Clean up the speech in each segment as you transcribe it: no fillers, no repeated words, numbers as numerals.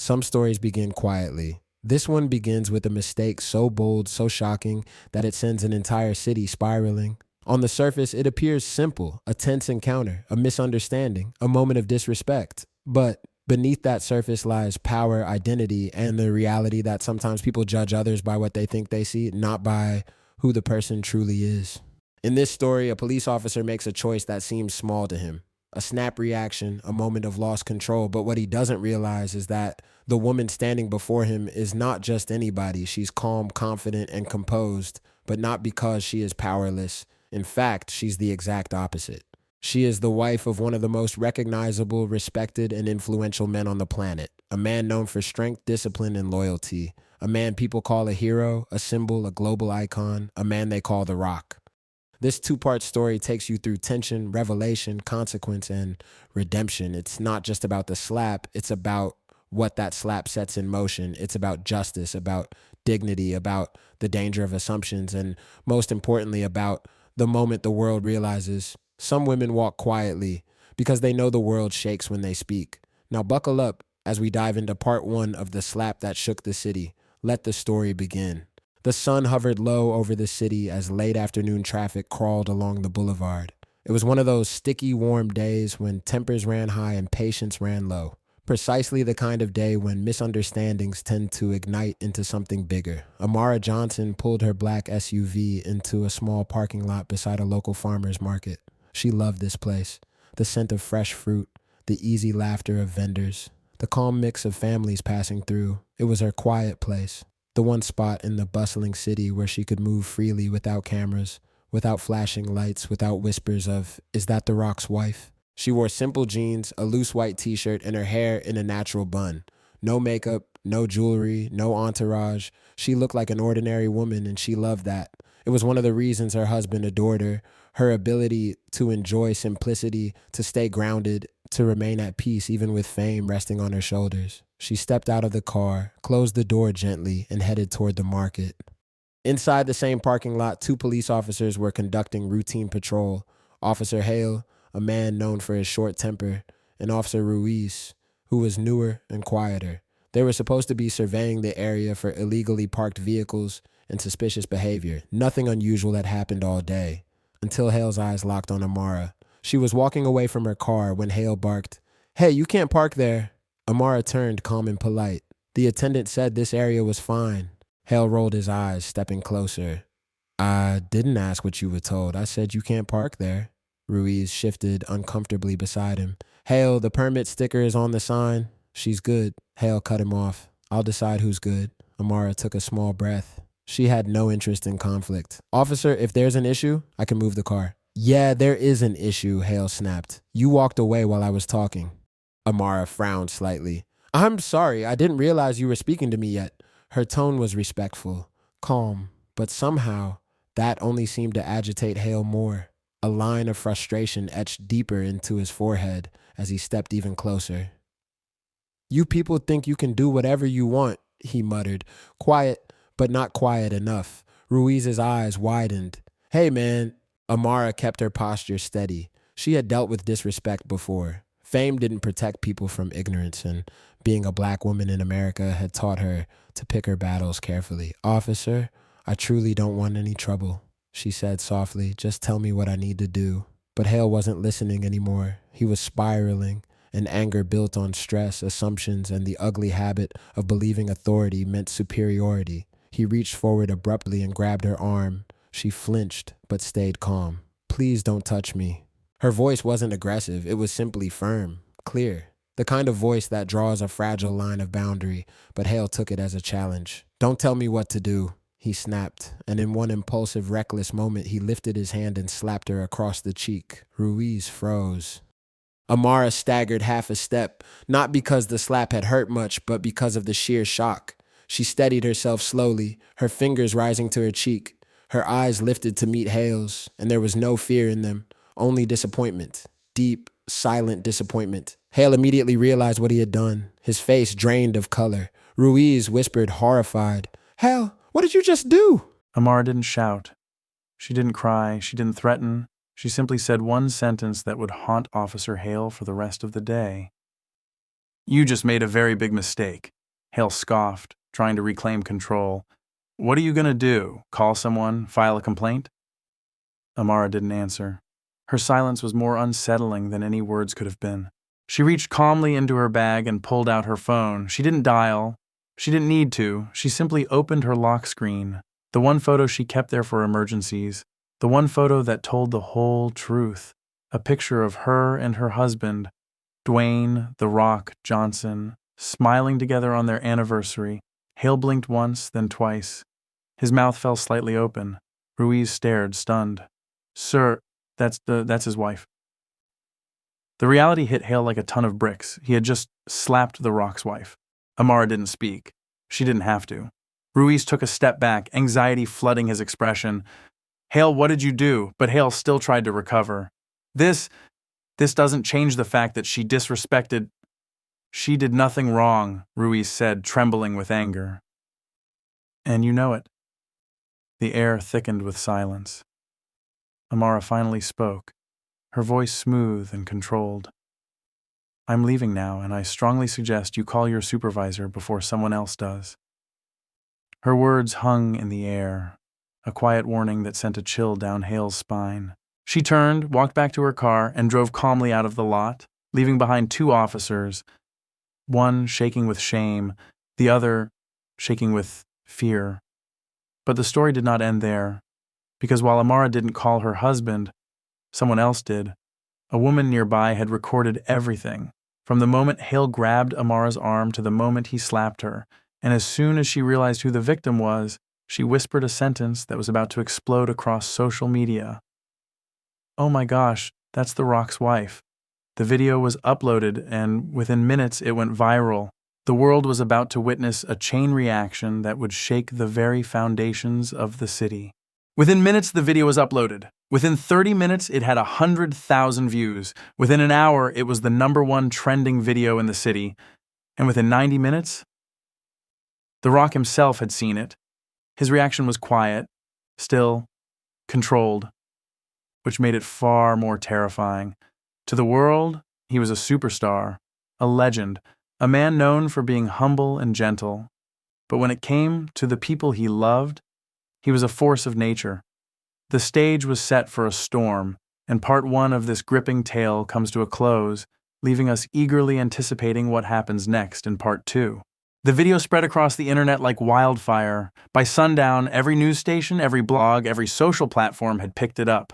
Some stories begin quietly. This one begins with a mistake so bold, so shocking, that it sends an entire city spiraling. On the surface, it appears simple, a tense encounter, a misunderstanding, a moment of disrespect. But beneath that surface lies power, identity, and the reality that sometimes people judge others by what they think they see, not by who the person truly is. In this story, a police officer makes a choice that seems small to him. A snap reaction, a moment of lost control. But what he doesn't realize is that the woman standing before him is not just anybody. She's calm, confident, and composed, but not because she is powerless. In fact, she's the exact opposite. She is the wife of one of the most recognizable, respected, and influential men on the planet. A man known for strength, discipline, and loyalty. A man people call a hero, a symbol, a global icon. A man they call The Rock. This two-part story takes you through tension, revelation, consequence, and redemption. It's not just about the slap, it's about what that slap sets in motion. It's about justice, about dignity, about the danger of assumptions, and most importantly, about the moment the world realizes some women walk quietly because they know the world shakes when they speak. Now buckle up as we dive into part one of the slap that shook the city. Let the story begin. The sun hovered low over the city as late afternoon traffic crawled along the boulevard. It was one of those sticky, warm days when tempers ran high and patience ran low. Precisely the kind of day when misunderstandings tend to ignite into something bigger. Amara Johnson pulled her black SUV into a small parking lot beside a local farmer's market. She loved this place. The scent of fresh fruit, the easy laughter of vendors, the calm mix of families passing through. It was her quiet place. The one spot in the bustling city where she could move freely without cameras, without flashing lights, without whispers of, "Is that The Rock's wife?" She wore simple jeans, a loose white t-shirt, and her hair in a natural bun. No makeup, no jewelry, no entourage. She looked like an ordinary woman, and she loved that. It was one of the reasons her husband adored her. Her ability to enjoy simplicity, to stay grounded, to remain at peace even with fame resting on her shoulders. She stepped out of the car, closed the door gently, and headed toward the market. Inside the same parking lot, two police officers were conducting routine patrol. Officer Hale, a man known for his short temper, and Officer Ruiz, who was newer and quieter. They were supposed to be surveying the area for illegally parked vehicles and suspicious behavior. Nothing unusual had happened all day, until Hale's eyes locked on Amara. She was walking away from her car when Hale barked, "Hey, you can't park there." Amara turned, calm and polite. The attendant said this area was fine. Hale rolled his eyes, stepping closer. "I didn't ask what you were told. I said you can't park there." Ruiz shifted uncomfortably beside him. "Hale, the permit sticker is on the sign." "She's good." Hale cut him off. "I'll decide who's good." Amara took a small breath. She had no interest in conflict. "Officer, if there's an issue, I can move the car." "Yeah, there is an issue," Hale snapped. "You walked away while I was talking." Amara frowned slightly. "I'm sorry, I didn't realize you were speaking to me yet." Her tone was respectful, calm, but somehow that only seemed to agitate Hale more. A line of frustration etched deeper into his forehead as he stepped even closer. "You people think you can do whatever you want," he muttered, quiet, but not quiet enough. Ruiz's eyes widened. "Hey, man." Amara kept her posture steady. She had dealt with disrespect before. Fame didn't protect people from ignorance, and being a black woman in America had taught her to pick her battles carefully. "Officer, I truly don't want any trouble," she said softly. "Just tell me what I need to do." But Hale wasn't listening anymore. He was spiraling, an anger built on stress, assumptions, and the ugly habit of believing authority meant superiority. He reached forward abruptly and grabbed her arm. She flinched, but stayed calm. "Please don't touch me." Her voice wasn't aggressive, it was simply firm, clear. The kind of voice that draws a fragile line of boundary, but Hale took it as a challenge. "Don't tell me what to do," he snapped, and in one impulsive, reckless moment, he lifted his hand and slapped her across the cheek. Ruiz froze. Amara staggered half a step, not because the slap had hurt much, but because of the sheer shock. She steadied herself slowly, her fingers rising to her cheek. Her eyes lifted to meet Hale's, and there was no fear in them. Only disappointment. Deep, silent disappointment. Hale immediately realized what he had done. His face drained of color. Ruiz whispered, horrified, "Hale, what did you just do?" Amara didn't shout. She didn't cry. She didn't threaten. She simply said one sentence that would haunt Officer Hale for the rest of the day. You just made a very big mistake, Hale scoffed, trying to reclaim control. What are you going to do? Call someone? File a complaint? Amara didn't answer. Her silence was more unsettling than any words could have been. She reached calmly into her bag and pulled out her phone. She didn't dial. She didn't need to. She simply opened her lock screen, the one photo she kept there for emergencies, the one photo that told the whole truth, a picture of her and her husband, Dwayne "The Rock" Johnson, smiling together on their anniversary. Hale blinked once, then twice. His mouth fell slightly open. Ruiz stared, stunned. Sir, that's his wife. The reality hit Hale like a ton of bricks. He had just slapped The Rock's wife. Amara didn't speak. She didn't have to. Ruiz took a step back, anxiety flooding his expression. Hale, what did you do? But Hale still tried to recover. This doesn't change the fact that she disrespected. She did nothing wrong, Ruiz said, trembling with anger. And you know it. The air thickened with silence. Amara finally spoke, her voice smooth and controlled. I'm leaving now, and I strongly suggest you call your supervisor before someone else does. Her words hung in the air, a quiet warning that sent a chill down Hale's spine. She turned, walked back to her car, and drove calmly out of the lot, leaving behind two officers, one shaking with shame, the other shaking with fear. But the story did not end there, because while Amara didn't call her husband, someone else did. A woman nearby had recorded everything, from the moment Hale grabbed Amara's arm to the moment he slapped her, and as soon as she realized who the victim was, she whispered a sentence that was about to explode across social media. Oh my gosh, that's The Rock's wife. The video was uploaded, and within minutes it went viral. The world was about to witness a chain reaction that would shake the very foundations of the city. Within minutes, the video was uploaded. Within 30 minutes, it had 100,000 views. Within an hour, it was the #1 trending video in the city. And within 90 minutes, The Rock himself had seen it. His reaction was quiet, still, controlled, which made it far more terrifying. To the world, he was a superstar, a legend, a man known for being humble and gentle. But when it came to the people he loved, he was a force of nature. The stage was set for a storm, and part 1 of this gripping tale comes to a close, leaving us eagerly anticipating what happens next in part 2. The video spread across the internet like wildfire. By sundown, every news station, every blog, every social platform had picked it up.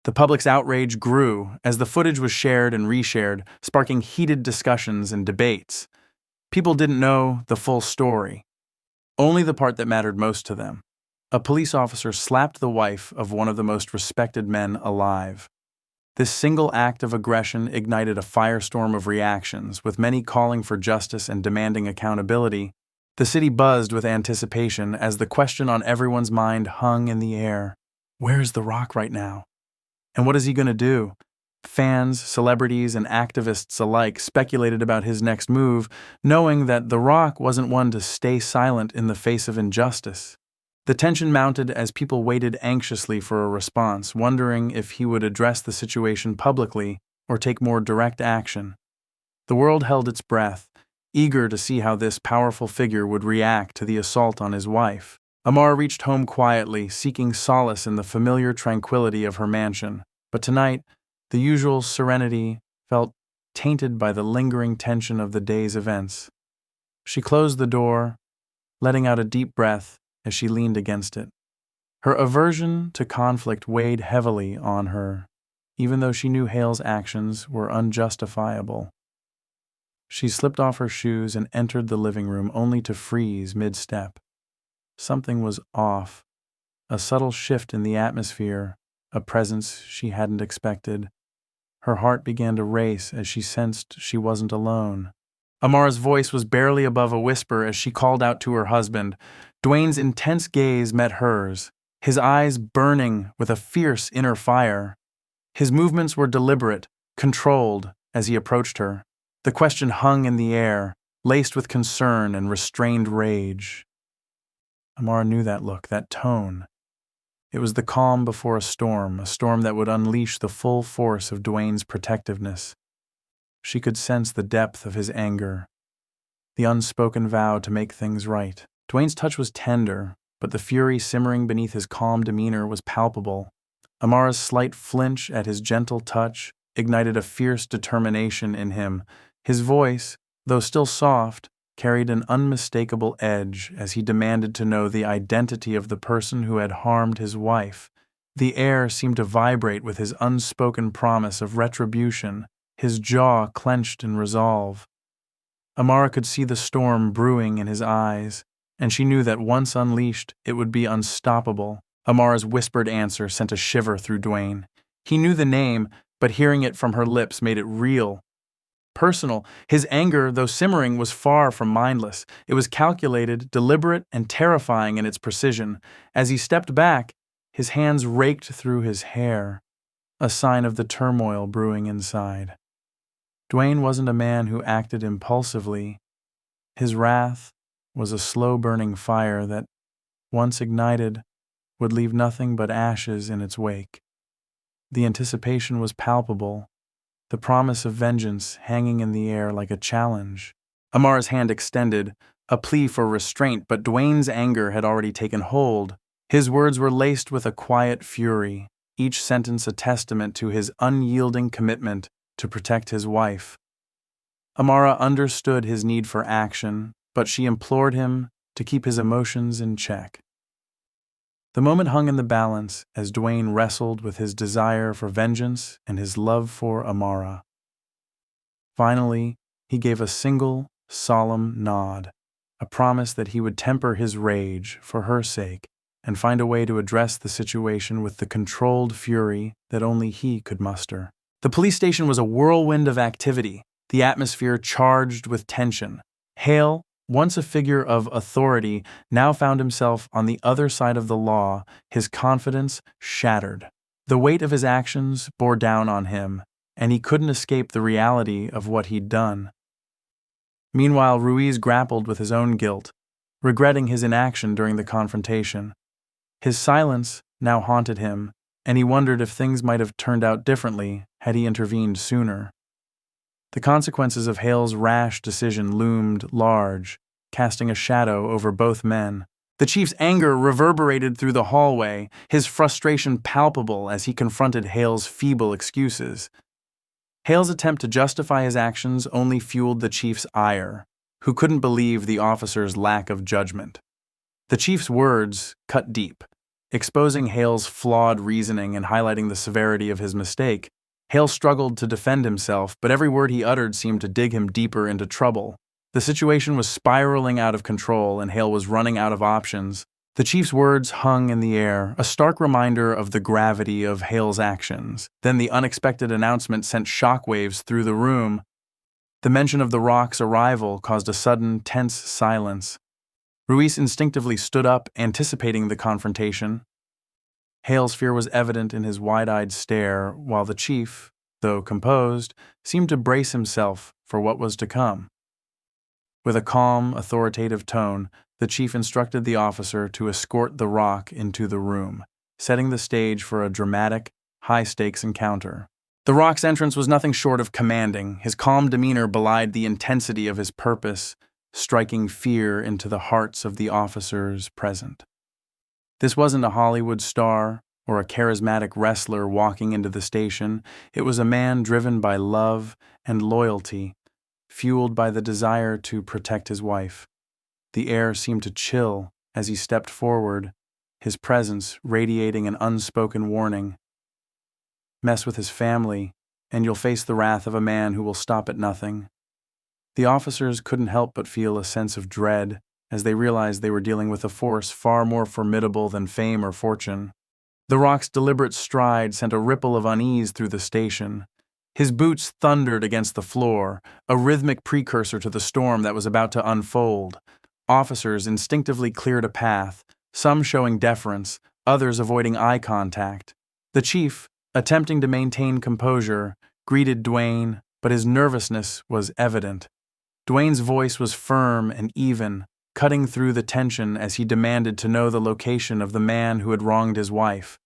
The public's outrage grew as the footage was shared and reshared, sparking heated discussions and debates. People didn't know the full story, only the part that mattered most to them. A police officer slapped the wife of one of the most respected men alive. This single act of aggression ignited a firestorm of reactions, with many calling for justice and demanding accountability. The city buzzed with anticipation as the question on everyone's mind hung in the air. Where's The Rock right now? And what is he going to do? Fans, celebrities, and activists alike speculated about his next move, knowing that The Rock wasn't one to stay silent in the face of injustice. The tension mounted as people waited anxiously for a response, wondering if he would address the situation publicly or take more direct action. The world held its breath, eager to see how this powerful figure would react to the assault on his wife. Amar reached home quietly, seeking solace in the familiar tranquility of her mansion. But tonight, the usual serenity felt tainted by the lingering tension of the day's events. She closed the door, letting out a deep breath as she leaned against it. Her aversion to conflict weighed heavily on her, even though she knew Hale's actions were unjustifiable. She slipped off her shoes and entered the living room only to freeze mid-step. Something was off, a subtle shift in the atmosphere, a presence she hadn't expected. Her heart began to race as she sensed she wasn't alone. Amara's voice was barely above a whisper as she called out to her husband. Dwayne's intense gaze met hers, his eyes burning with a fierce inner fire. His movements were deliberate, controlled as he approached her. The question hung in the air, laced with concern and restrained rage. Amara knew that look, that tone. It was the calm before a storm that would unleash the full force of Dwayne's protectiveness. She could sense the depth of his anger, the unspoken vow to make things right. Dwayne's touch was tender, but the fury simmering beneath his calm demeanor was palpable. Amara's slight flinch at his gentle touch ignited a fierce determination in him. His voice, though still soft, carried an unmistakable edge as he demanded to know the identity of the person who had harmed his wife. The air seemed to vibrate with his unspoken promise of retribution, his jaw clenched in resolve. Amara could see the storm brewing in his eyes, and she knew that once unleashed, it would be unstoppable. Amara's whispered answer sent a shiver through Dwayne. He knew the name, but hearing it from her lips made it real. Personal, his anger, though simmering, was far from mindless. It was calculated, deliberate, and terrifying in its precision. As he stepped back, his hands raked through his hair, a sign of the turmoil brewing inside. Dwayne wasn't a man who acted impulsively. His wrath was a slow-burning fire that, once ignited, would leave nothing but ashes in its wake. The anticipation was palpable, the promise of vengeance hanging in the air like a challenge. Amara's hand extended, a plea for restraint, but Dwayne's anger had already taken hold. His words were laced with a quiet fury, each sentence a testament to his unyielding commitment to protect his wife. Amara understood his need for action, but she implored him to keep his emotions in check. The moment hung in the balance as Dwayne wrestled with his desire for vengeance and his love for Amara. Finally, he gave a single, solemn nod, a promise that he would temper his rage for her sake and find a way to address the situation with the controlled fury that only he could muster. The police station was a whirlwind of activity, the atmosphere charged with tension. Hale, once a figure of authority, now found himself on the other side of the law, his confidence shattered. The weight of his actions bore down on him, and he couldn't escape the reality of what he'd done. Meanwhile, Ruiz grappled with his own guilt, regretting his inaction during the confrontation. His silence now haunted him, and he wondered if things might have turned out differently had he intervened sooner. The consequences of Hale's rash decision loomed large, casting a shadow over both men. The chief's anger reverberated through the hallway, his frustration palpable as he confronted Hale's feeble excuses. Hale's attempt to justify his actions only fueled the chief's ire, who couldn't believe the officer's lack of judgment. The chief's words cut deep, exposing Hale's flawed reasoning and highlighting the severity of his mistake. Hale struggled to defend himself, but every word he uttered seemed to dig him deeper into trouble. The situation was spiraling out of control, and Hale was running out of options. The chief's words hung in the air, a stark reminder of the gravity of Hale's actions. Then the unexpected announcement sent shockwaves through the room. The mention of the Rock's arrival caused a sudden, tense silence. Ruiz instinctively stood up, anticipating the confrontation. Hale's fear was evident in his wide-eyed stare, while the chief, though composed, seemed to brace himself for what was to come. With a calm, authoritative tone, the chief instructed the officer to escort the Rock into the room, setting the stage for a dramatic, high-stakes encounter. The Rock's entrance was nothing short of commanding. His calm demeanor belied the intensity of his purpose, striking fear into the hearts of the officers present. This wasn't a Hollywood star or a charismatic wrestler walking into the station. It was a man driven by love and loyalty, fueled by the desire to protect his wife. The air seemed to chill as he stepped forward, his presence radiating an unspoken warning. Mess with his family, and you'll face the wrath of a man who will stop at nothing. The officers couldn't help but feel a sense of dread as they realized they were dealing with a force far more formidable than fame or fortune. The Rock's deliberate stride sent a ripple of unease through the station. His boots thundered against the floor, a rhythmic precursor to the storm that was about to unfold. Officers instinctively cleared a path, some showing deference, others avoiding eye contact. The chief, attempting to maintain composure, greeted Dwayne, but his nervousness was evident. Dwayne's voice was firm and even, cutting through the tension as he demanded to know the location of the man who had wronged his wife.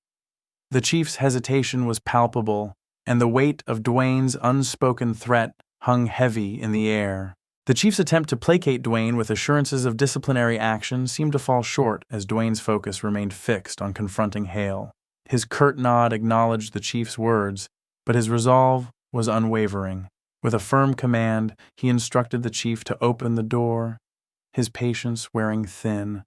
The chief's hesitation was palpable, and the weight of Dwayne's unspoken threat hung heavy in the air. The chief's attempt to placate Dwayne with assurances of disciplinary action seemed to fall short as Dwayne's focus remained fixed on confronting Hale. His curt nod acknowledged the chief's words, but his resolve was unwavering. With a firm command, he instructed the chief to open the door, his patience wearing thin.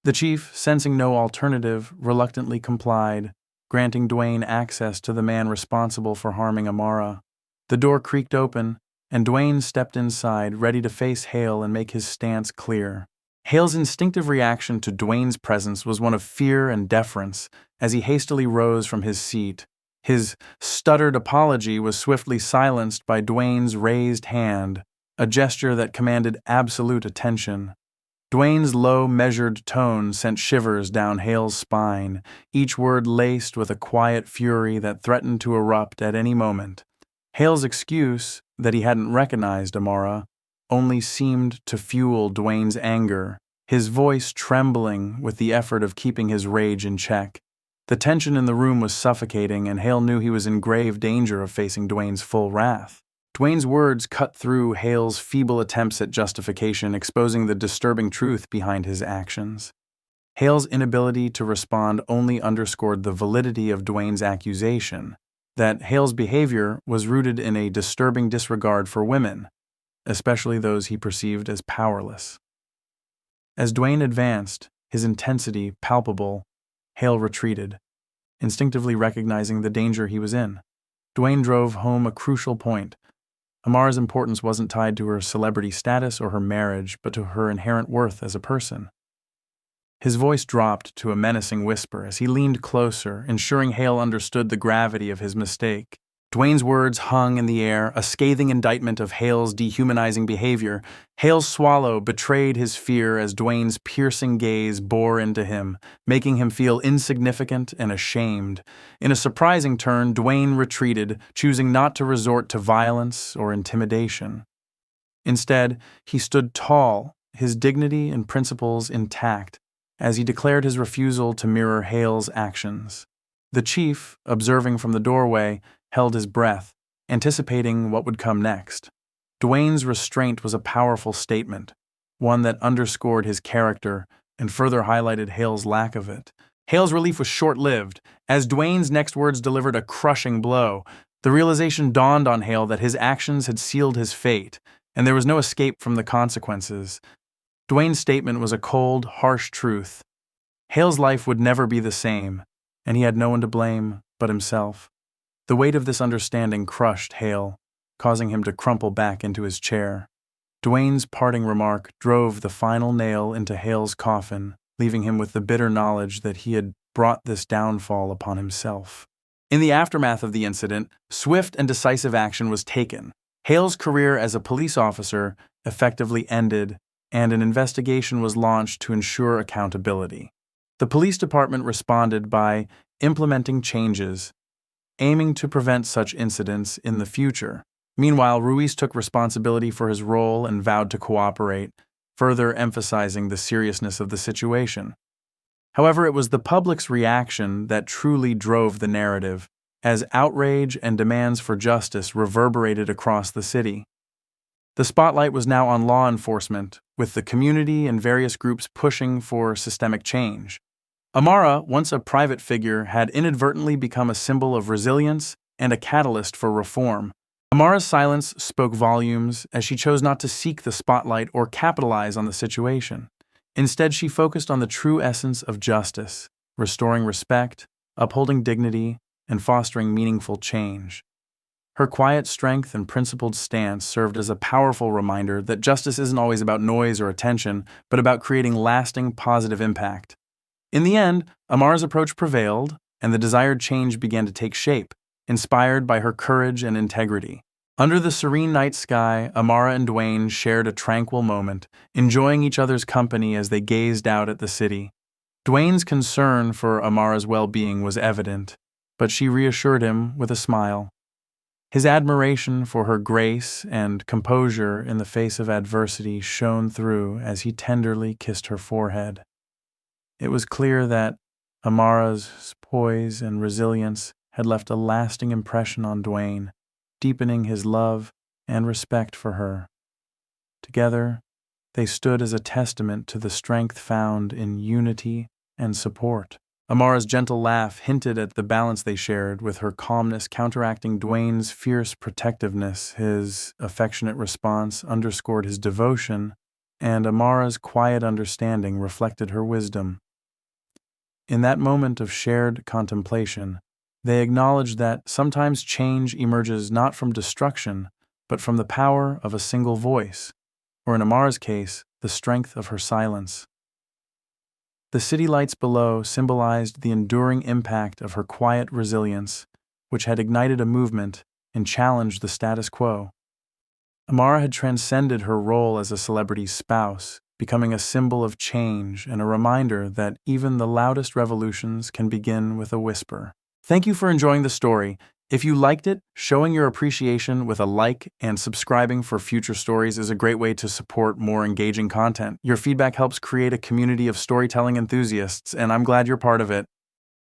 The chief, sensing no alternative, reluctantly complied, granting Dwayne access to the man responsible for harming Amara. The door creaked open, and Dwayne stepped inside, ready to face Hale and make his stance clear. Hale's instinctive reaction to Dwayne's presence was one of fear and deference as he hastily rose from his seat. His stuttered apology was swiftly silenced by Dwayne's raised hand, a gesture that commanded absolute attention. Dwayne's low, measured tone sent shivers down Hale's spine, each word laced with a quiet fury that threatened to erupt at any moment. Hale's excuse, that he hadn't recognized Amara, only seemed to fuel Dwayne's anger, his voice trembling with the effort of keeping his rage in check. The tension in the room was suffocating, and Hale knew he was in grave danger of facing Dwayne's full wrath. Dwayne's words cut through Hale's feeble attempts at justification, exposing the disturbing truth behind his actions. Hale's inability to respond only underscored the validity of Dwayne's accusation that Hale's behavior was rooted in a disturbing disregard for women, especially those he perceived as powerless. As Dwayne advanced, his intensity palpable, Hale retreated, instinctively recognizing the danger he was in. Dwayne drove home a crucial point. Amara's importance wasn't tied to her celebrity status or her marriage, but to her inherent worth as a person. His voice dropped to a menacing whisper as he leaned closer, ensuring Hale understood the gravity of his mistake. Dwayne's words hung in the air, a scathing indictment of Hale's dehumanizing behavior. Hale's swallow betrayed his fear as Dwayne's piercing gaze bore into him, making him feel insignificant and ashamed. In a surprising turn, Dwayne retreated, choosing not to resort to violence or intimidation. Instead, he stood tall, his dignity and principles intact, as he declared his refusal to mirror Hale's actions. The chief, observing from the doorway, held his breath, anticipating what would come next. Dwayne's restraint was a powerful statement, one that underscored his character and further highlighted Hale's lack of it. Hale's relief was short-lived, as Dwayne's next words delivered a crushing blow. The realization dawned on Hale that his actions had sealed his fate, and there was no escape from the consequences. Dwayne's statement was a cold, harsh truth. Hale's life would never be the same, and he had no one to blame but himself. The weight of this understanding crushed Hale, causing him to crumple back into his chair. Dwayne's parting remark drove the final nail into Hale's coffin, leaving him with the bitter knowledge that he had brought this downfall upon himself. In the aftermath of the incident, swift and decisive action was taken. Hale's career as a police officer effectively ended, and an investigation was launched to ensure accountability. The police department responded by implementing changes, aiming to prevent such incidents in the future. Meanwhile, Ruiz took responsibility for his role and vowed to cooperate, further emphasizing the seriousness of the situation. However, it was the public's reaction that truly drove the narrative, as outrage and demands for justice reverberated across the city. The spotlight was now on law enforcement, with the community and various groups pushing for systemic change. Amara, once a private figure, had inadvertently become a symbol of resilience and a catalyst for reform. Amara's silence spoke volumes as she chose not to seek the spotlight or capitalize on the situation. Instead, she focused on the true essence of justice, restoring respect, upholding dignity, and fostering meaningful change. Her quiet strength and principled stance served as a powerful reminder that justice isn't always about noise or attention, but about creating lasting positive impact. In the end, Amara's approach prevailed, and the desired change began to take shape, inspired by her courage and integrity. Under the serene night sky, Amara and Dwayne shared a tranquil moment, enjoying each other's company as they gazed out at the city. Dwayne's concern for Amara's well-being was evident, but she reassured him with a smile. His admiration for her grace and composure in the face of adversity shone through as he tenderly kissed her forehead. It was clear that Amara's poise and resilience had left a lasting impression on Dwayne, deepening his love and respect for her. Together, they stood as a testament to the strength found in unity and support. Amara's gentle laugh hinted at the balance they shared, with her calmness counteracting Dwayne's fierce protectiveness. His affectionate response underscored his devotion, and Amara's quiet understanding reflected her wisdom. In that moment of shared contemplation, they acknowledged that sometimes change emerges not from destruction, but from the power of a single voice, or in Amara's case, the strength of her silence. The city lights below symbolized the enduring impact of her quiet resilience, which had ignited a movement and challenged the status quo. Amara had transcended her role as a celebrity's spouse, becoming a symbol of change and a reminder that even the loudest revolutions can begin with a whisper. Thank you for enjoying the story. If you liked it, showing your appreciation with a like and subscribing for future stories is a great way to support more engaging content. Your feedback helps create a community of storytelling enthusiasts, and I'm glad you're part of it.